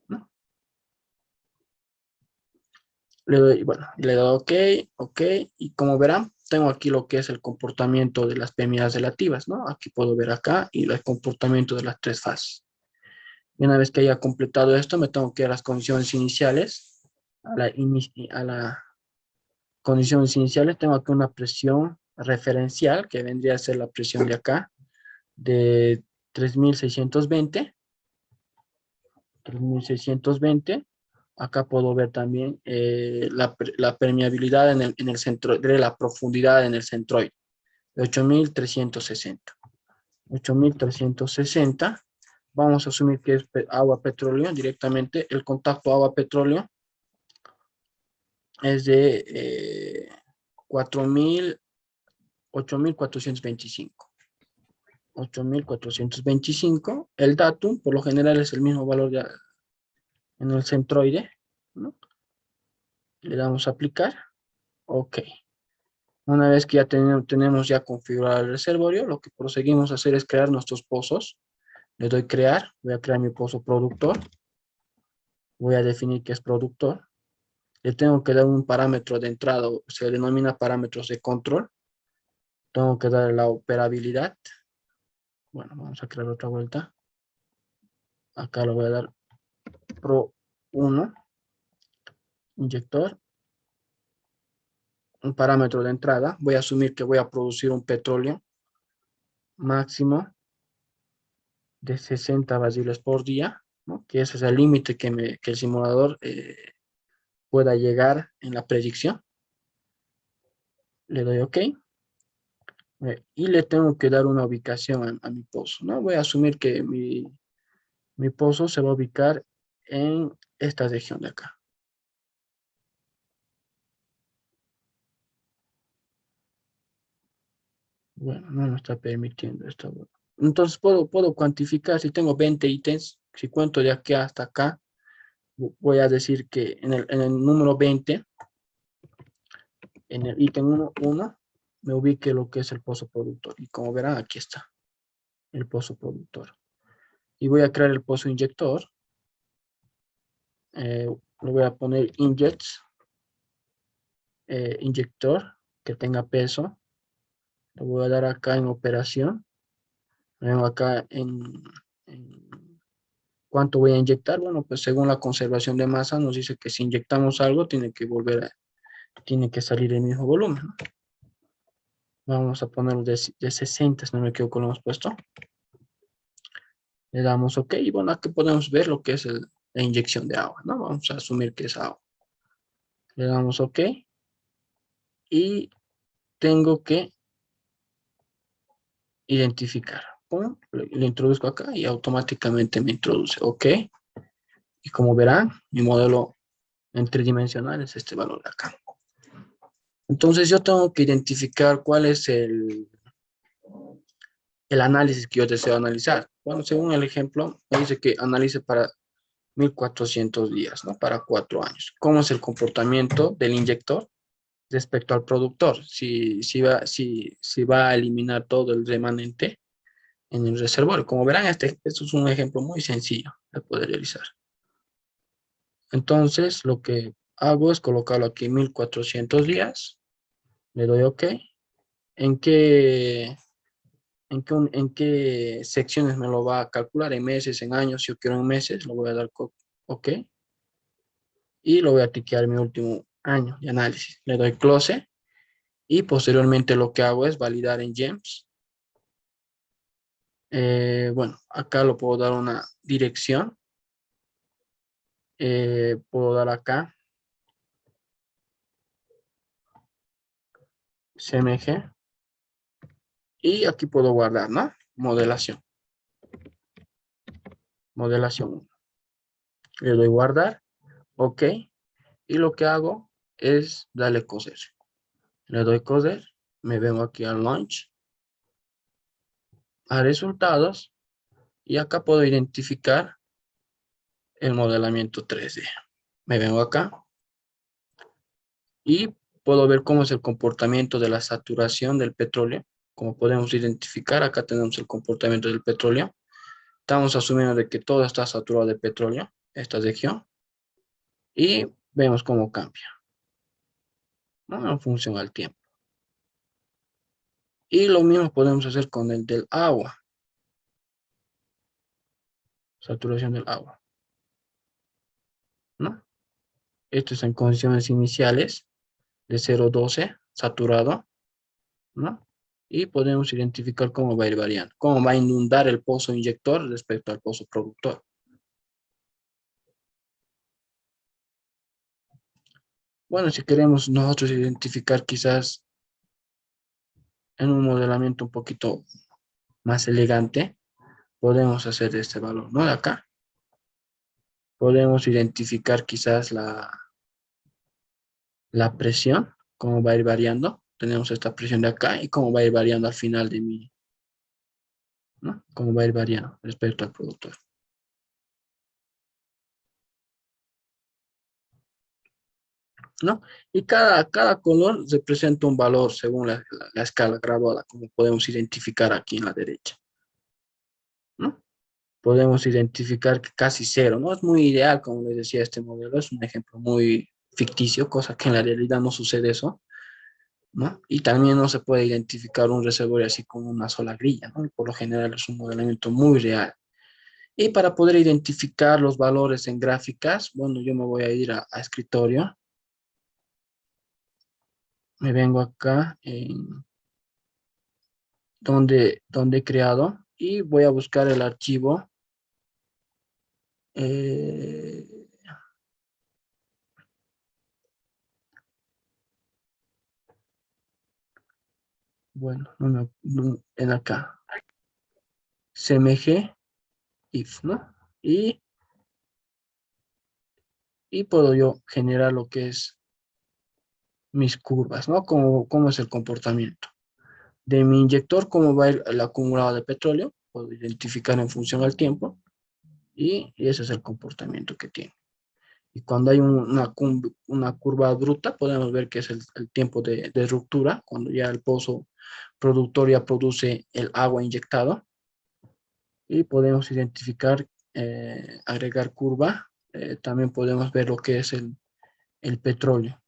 ¿no? Le doy OK, OK, y como verán, tengo aquí lo que es el comportamiento de las permeabilidades relativas, ¿no? Aquí puedo ver acá, y el comportamiento de las tres fases. Y una vez que haya completado esto, me tengo que ir a las condiciones iniciales. A las condiciones iniciales tengo aquí una presión referencial, que vendría a ser la presión de acá, de 3620. 3620. Acá puedo ver también la permeabilidad en el centro, de la profundidad en el centroide, de 8360. 8360. Vamos a asumir que es agua-petróleo directamente. El contacto agua-petróleo es de 8425. 8425. El datum, por lo general, es el mismo valor en el centroide, ¿no? Le damos a aplicar. OK. Una vez que ya tenemos ya configurado el reservorio, lo que proseguimos a hacer es crear nuestros pozos. Le doy crear. Voy a crear mi pozo productor. Voy a definir que es productor. Le tengo que dar un parámetro de entrada, se denomina parámetros de control. Tengo que dar la operabilidad. Bueno, vamos a crear otra vuelta. Acá lo voy a dar Pro 1. Inyector. Un parámetro de entrada. Voy a asumir que voy a producir un petróleo máximo de 60 barriles por día, ¿no? Que ese es el límite que el simulador pueda llegar en la predicción. Le doy OK. Y le tengo que dar una ubicación a mi pozo, ¿no? Voy a asumir que mi pozo se va a ubicar en esta región de acá. Bueno, no me está permitiendo esto. Entonces puedo cuantificar si tengo 20 ítems, si cuento de aquí hasta acá, voy a decir que en el número 20, en el ítem 1, me ubique lo que es el pozo productor. Y como verán, aquí está el pozo productor. Y voy a crear el pozo inyector. Le voy a poner inyector que tenga peso. Le voy a dar acá en operación. Vengo acá en cuánto voy a inyectar. Bueno, pues según la conservación de masa nos dice que si inyectamos algo tiene que salir el mismo volumen, ¿no? Vamos a ponerlo de 60, si no me equivoco, lo hemos puesto. Le damos OK y bueno, aquí podemos ver lo que es la inyección de agua, ¿no? Vamos a asumir que es agua. Le damos OK y tengo que identificar. Pum, le introduzco acá y automáticamente me introduce OK. Y como verán, mi modelo en tridimensional es este valor de acá. Entonces yo tengo que identificar cuál es el análisis que yo deseo analizar. Bueno, según el ejemplo, me dice que analice para 1400 días, ¿no? Para 4 años. ¿Cómo es el comportamiento del inyector respecto al productor? Si va a eliminar todo el remanente en el reservorio. Como verán, esto es un ejemplo muy sencillo de poder realizar. Entonces, lo que hago es colocarlo aquí 1400 días. Le doy OK. ¿En qué, en qué secciones me lo va a calcular? ¿En meses, en años? Si yo quiero en meses, lo voy a dar OK. Y lo voy a tiquear mi último año de análisis. Le doy close. Y posteriormente lo que hago es validar en GEMS. Bueno, acá lo puedo dar una dirección. Puedo dar acá CMG. Y aquí puedo guardar, ¿no? Modelación. Modelación 1. Le doy guardar. OK. Y lo que hago es darle coser. Le doy coser. Me vengo aquí al launch. A resultados. Y acá puedo identificar el modelamiento 3D. Me vengo acá. Y puedo ver cómo es el comportamiento de la saturación del petróleo. Como podemos identificar, acá tenemos el comportamiento del petróleo. Estamos asumiendo de que todo está saturado de petróleo, esta región, y vemos cómo cambia, ¿no? En función al tiempo. Y lo mismo podemos hacer con el del agua, saturación del agua, ¿no? Esto es en condiciones iniciales de 0,12, saturado, ¿no? Y podemos identificar cómo va a ir variando, cómo va a inundar el pozo inyector respecto al pozo productor. Bueno, si queremos nosotros identificar quizás en un modelamiento un poquito más elegante, podemos hacer este valor, ¿no? De acá. Podemos identificar quizás la presión, cómo va a ir variando. Tenemos esta presión de acá y cómo va a ir variando al final de ¿no? Cómo va a ir variando respecto al productor. ¿No? Y cada color representa un valor según la escala graduada, como podemos identificar aquí en la derecha, ¿no? Podemos identificar que casi cero, ¿no? Es muy ideal, como les decía, este modelo es un ejemplo muy ficticio, cosa que en la realidad no sucede eso, ¿no? Y también no se puede identificar un reservorio así con una sola grilla, ¿no? Y por lo general es un modelamiento muy real. Y para poder identificar los valores en gráficas, bueno, yo me voy a ir a escritorio. Me vengo acá donde he creado y voy a buscar el archivo. eh, bueno, en acá, cmg if, ¿no? Y, y puedo yo generar lo que es mis curvas, ¿no? Cómo es el comportamiento. De mi inyector, cómo va el acumulado de petróleo, puedo identificar en función al tiempo y ese es el comportamiento que tiene. Y cuando hay una curva bruta, podemos ver que es el tiempo de ruptura, cuando ya el pozo productor ya produce el agua inyectada. Y podemos identificar, agregar curva. También podemos ver lo que es el petróleo.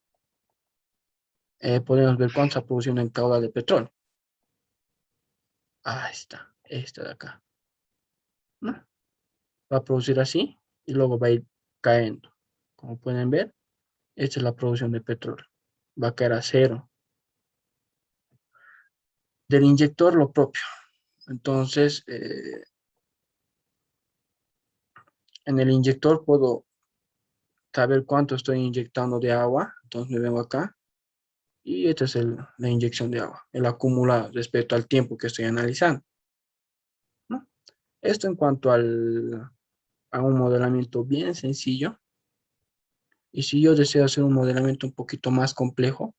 Podemos ver cuánto se producido en caudal de petróleo. Ahí está, esta de acá, ¿no? Va a producir así y luego va a ir cayendo. Como pueden ver, esta es la producción de petróleo. Va a caer a cero. Del inyector lo propio. Entonces, en el inyector puedo saber cuánto estoy inyectando de agua. Entonces me vengo acá y esta es la inyección de agua, el acumulado respecto al tiempo que estoy analizando, ¿no? Esto en cuanto a un modelamiento bien sencillo. Y si yo deseo hacer un modelamiento un poquito más complejo,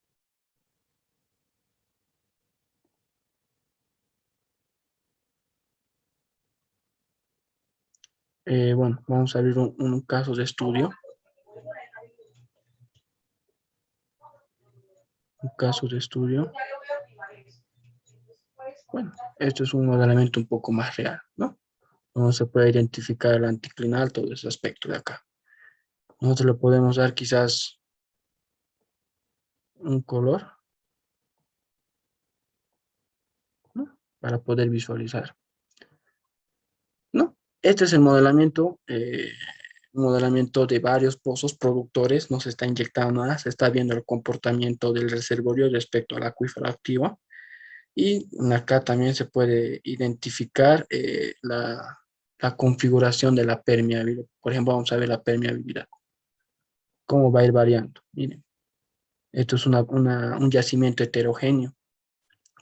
bueno, vamos a abrir un caso de estudio. Un caso de estudio. Bueno, esto es un modelamiento un poco más real, ¿no? Donde se puede identificar el anticlinal, todo ese aspecto de acá. Nosotros le podemos dar quizás un color, ¿no? Para poder visualizar, ¿no? Este es el modelamiento, un modelamiento de varios pozos productores. No se está inyectando nada, se está viendo el comportamiento del reservorio respecto al acuífero activo. Y acá también se puede identificar la configuración de la permeabilidad. Por ejemplo, vamos a ver la permeabilidad, cómo va a ir variando. Miren, esto es un yacimiento heterogéneo,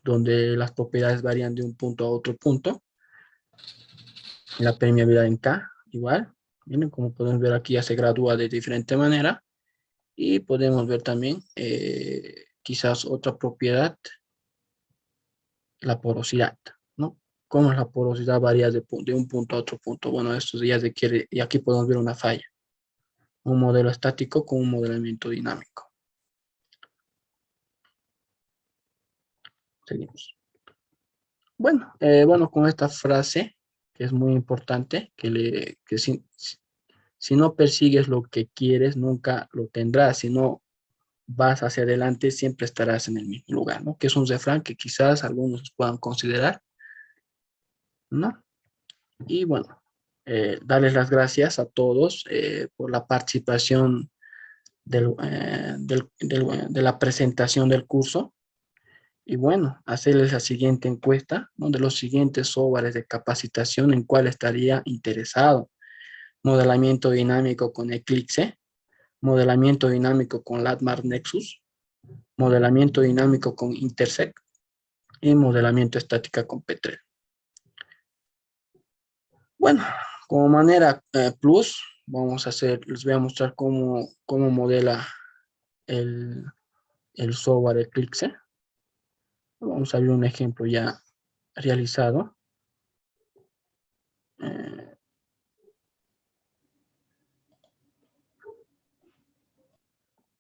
donde las propiedades varían de un punto a otro punto. La permeabilidad en K, igual. Miren, como podemos ver aquí, ya se gradúa de diferente manera. Y podemos ver también quizás otra propiedad, la porosidad, ¿no? Cómo la porosidad varía de un punto a otro punto. Bueno, esto ya requiere, y aquí podemos ver una falla, un modelo estático con un modelamiento dinámico. Seguimos. Bueno, bueno, con esta frase, que es muy importante, que si no persigues lo que quieres, nunca lo tendrás. Si no vas hacia adelante, siempre estarás en el mismo lugar, ¿no? Que es un refrán que quizás algunos puedan considerar, ¿no? Y bueno, darles las gracias a todos por la participación de la presentación del curso. Y bueno, hacerles la siguiente encuesta, ¿no? De los siguientes softwares de capacitación en cuál estaría interesado. Modelamiento dinámico con Eclipse, modelamiento dinámico con Landmark Nexus, modelamiento dinámico con Intersect y modelamiento estática con P3. Bueno, como manera plus, les voy a mostrar cómo modela el, el software Eclipse. Vamos a ver un ejemplo ya realizado. Eh,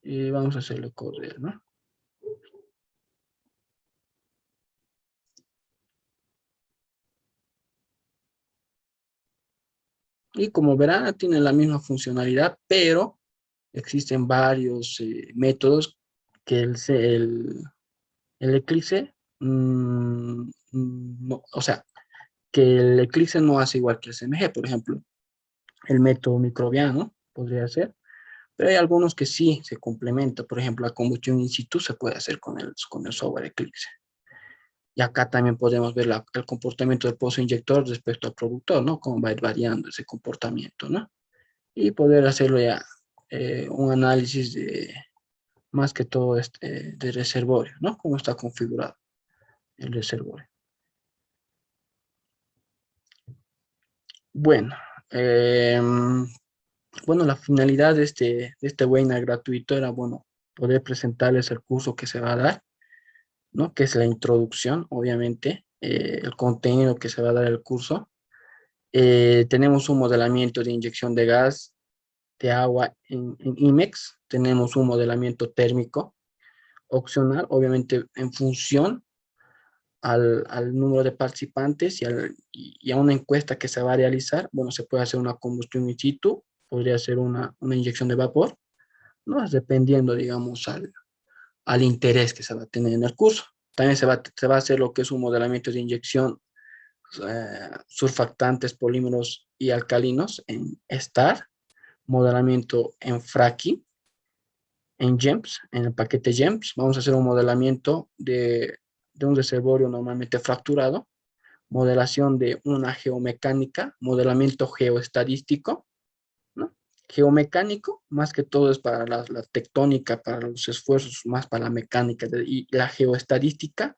y vamos a hacerlo correr, ¿no? Y como verán, tiene la misma funcionalidad, pero existen varios métodos que el Eclipse, no, o sea, que el Eclipse no hace igual que el CMG, por ejemplo, el método microbiano podría ser, pero hay algunos que sí se complementan, por ejemplo, la combustión in situ se puede hacer con el software Eclipse. Y acá también podemos ver el comportamiento del pozo inyector respecto al productor, ¿no? Cómo va a ir variando ese comportamiento, ¿no? Y poder hacerlo ya un análisis de más que todo de reservorio, ¿no? Cómo está configurado el reservorio. Bueno, bueno, la finalidad de este webinar gratuito era, bueno, poder presentarles el curso que se va a dar, ¿no? Que es la introducción, obviamente, el contenido que se va a dar el curso. Tenemos un modelamiento de inyección de gas, de agua en IMEX, tenemos un modelamiento térmico opcional, obviamente en función al número de participantes y a una encuesta que se va a realizar. Bueno, se puede hacer una combustión in situ, podría ser una inyección de vapor, ¿no? Dependiendo, digamos, al interés que se va a tener en el curso. También se va a hacer lo que es un modelamiento de inyección, surfactantes, polímeros y alcalinos en STAR, modelamiento en fracking, en GEMS, en el paquete GEMS. Vamos a hacer un modelamiento de un reservorio normalmente fracturado, modelación de una geomecánica, modelamiento geoestadístico, ¿no? Geomecánico, más que todo es para la tectónica, para los esfuerzos, más para la mecánica, y la geoestadística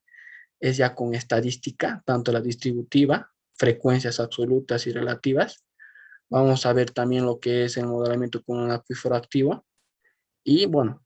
es ya con estadística, tanto la distributiva, frecuencias absolutas y relativas. Vamos a ver también lo que es el modelamiento con un acuífero activo. Y bueno,